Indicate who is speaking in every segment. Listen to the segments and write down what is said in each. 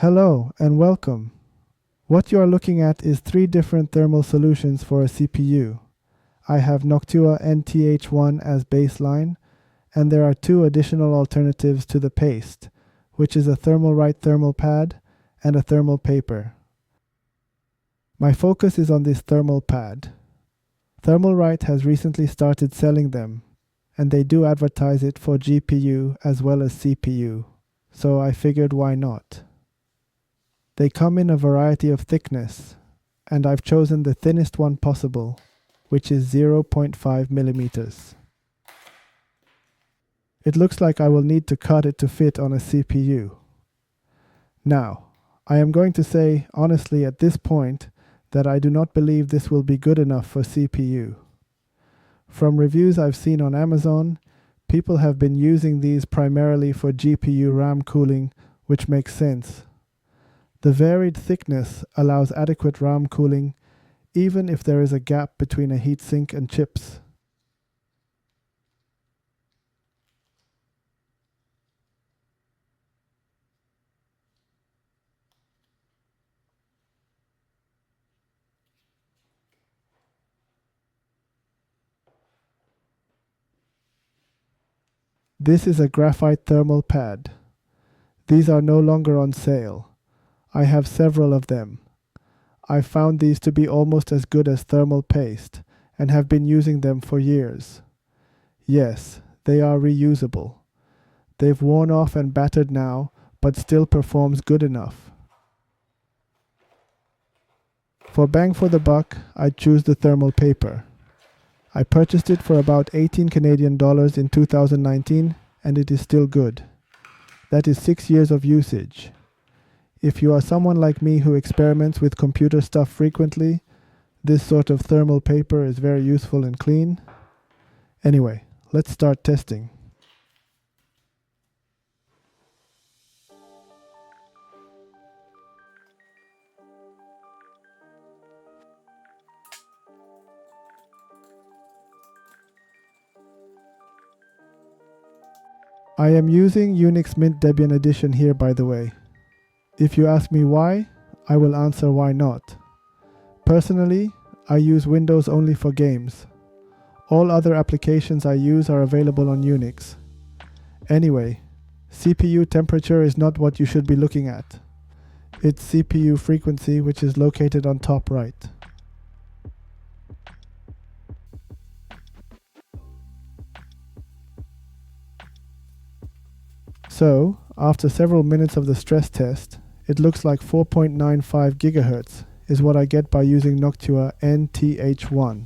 Speaker 1: Hello and welcome. What you are looking at is three different thermal solutions for a CPU. I have Noctua NTH1 as baseline, and there are two additional alternatives to the paste, which is a Thermalright thermal pad and a thermal paper. My focus is on this thermal pad. Thermalright has recently started selling them, and they do advertise it for GPU as well as CPU, so I figured why not. They come in a variety of thickness, and I've chosen the thinnest one possible, which is 0.5 millimeters. It looks like I will need to cut it to fit on a CPU. Now, I am going to say honestly at this point that I do not believe this will be good enough for CPU. From reviews I've seen on Amazon, people have been using these primarily for GPU RAM cooling, which makes sense. The varied thickness allows adequate RAM cooling, even if there is a gap between a heatsink and chips. This is a graphite thermal pad. These are no longer on sale. I have several of them. I found these to be almost as good as thermal paste and have been using them for years. Yes, they are reusable. They've worn off and battered now, but still performs good enough. For bang for the buck, I'd choose the thermal paper. I purchased it for about 18 Canadian dollars in 2019, and it is still good. That is 6 years of usage. If you are someone like me who experiments with computer stuff frequently, this sort of thermal paper is very useful and clean. Anyway, let's start testing. I am using Unix Mint Debian Edition here, by the way. If you ask me why, I will answer why not. Personally, I use Windows only for games. All other applications I use are available on Unix. Anyway, CPU temperature is not what you should be looking at. It's CPU frequency, which is located on top right. So, after several minutes of the stress test, it looks like 4.95 GHz is what I get by using Noctua NTH1.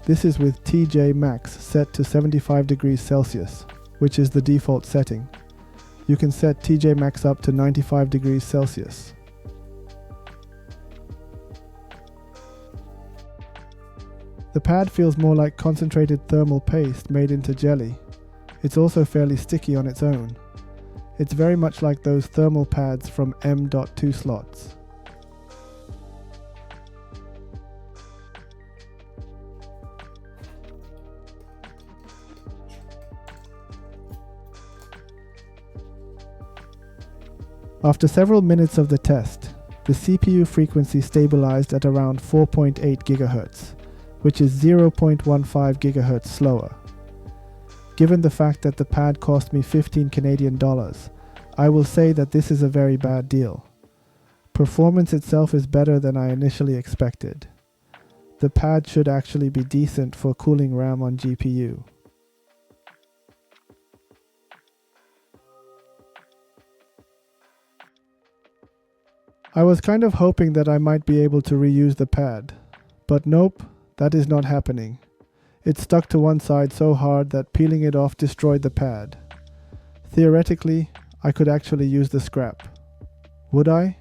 Speaker 1: This is with TJ Max set to 75 degrees Celsius, which is the default setting. You can set TJ Max up to 95 degrees Celsius. The pad feels more like concentrated thermal paste made into jelly. It's also fairly sticky on its own. It's very much like those thermal pads from M.2 slots. After several minutes of the test, the CPU frequency stabilized at around 4.8 GHz, which is 0.15 GHz slower. Given the fact that the pad cost me 15 Canadian dollars, I will say that this is a very bad deal. Performance itself is better than I initially expected. The pad should actually be decent for cooling RAM on GPU. I was kind of hoping that I might be able to reuse the pad, but nope, that is not happening. It stuck to one side so hard that peeling it off destroyed the pad. Theoretically, I could actually use the scrap. Would I?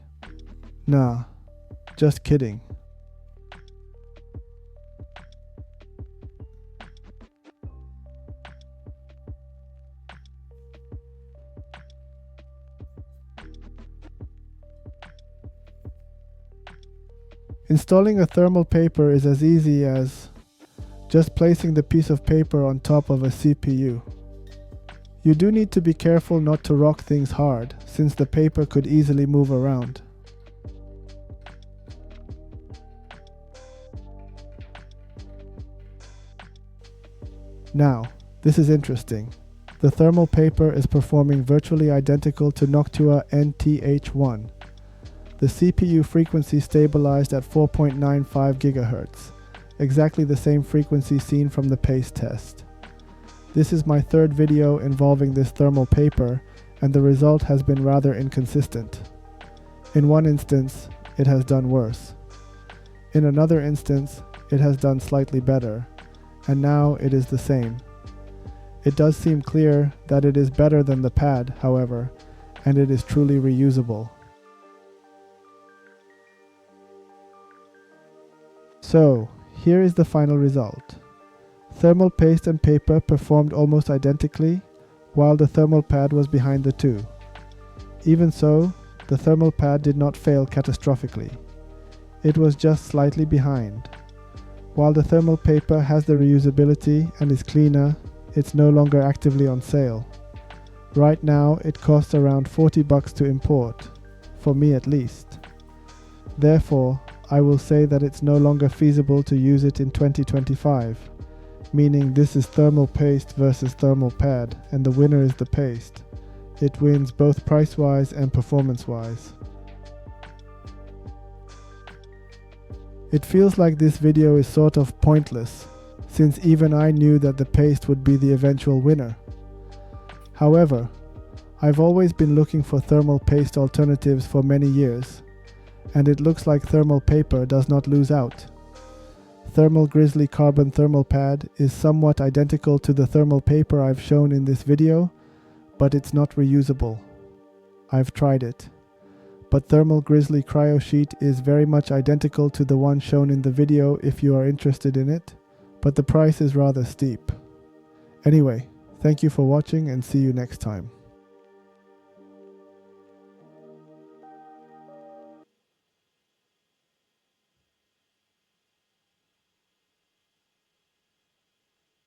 Speaker 1: Nah, just kidding. Installing a thermal paper is as easy as just placing the piece of paper on top of a CPU. You do need to be careful not to rock things hard, since the paper could easily move around. Now, this is interesting. The thermal paper is performing virtually identical to Noctua NTH1. The CPU frequency stabilized at 4.95 GHz, exactly the same frequency seen from the paste test. This is my third video involving this thermal paper, and the result has been rather inconsistent. In one instance, it has done worse. In another instance, it has done slightly better, and now it is the same. It does seem clear that it is better than the pad, however, and it is truly reusable. So, here is the final result. Thermal paste and paper performed almost identically, while the thermal pad was behind the two. Even so, the thermal pad did not fail catastrophically. It was just slightly behind. While the thermal paper has the reusability and is cleaner, it's no longer actively on sale. Right now, it costs around $40 to import, for me at least. Therefore, I will say that it's no longer feasible to use it in 2025, meaning this is thermal paste versus thermal pad, and the winner is the paste. It wins both price-wise and performance-wise. It feels like this video is sort of pointless, since even I knew that the paste would be the eventual winner. However, I've always been looking for thermal paste alternatives for many years, and it looks like thermal paper does not lose out. Thermal Grizzly Carbon Thermal Pad is somewhat identical to the thermal paper I've shown in this video, but it's not reusable. I've tried it. But Thermal Grizzly Cryo Sheet is very much identical to the one shown in the video if you are interested in it, but the price is rather steep. Anyway, thank you for watching and see you next time.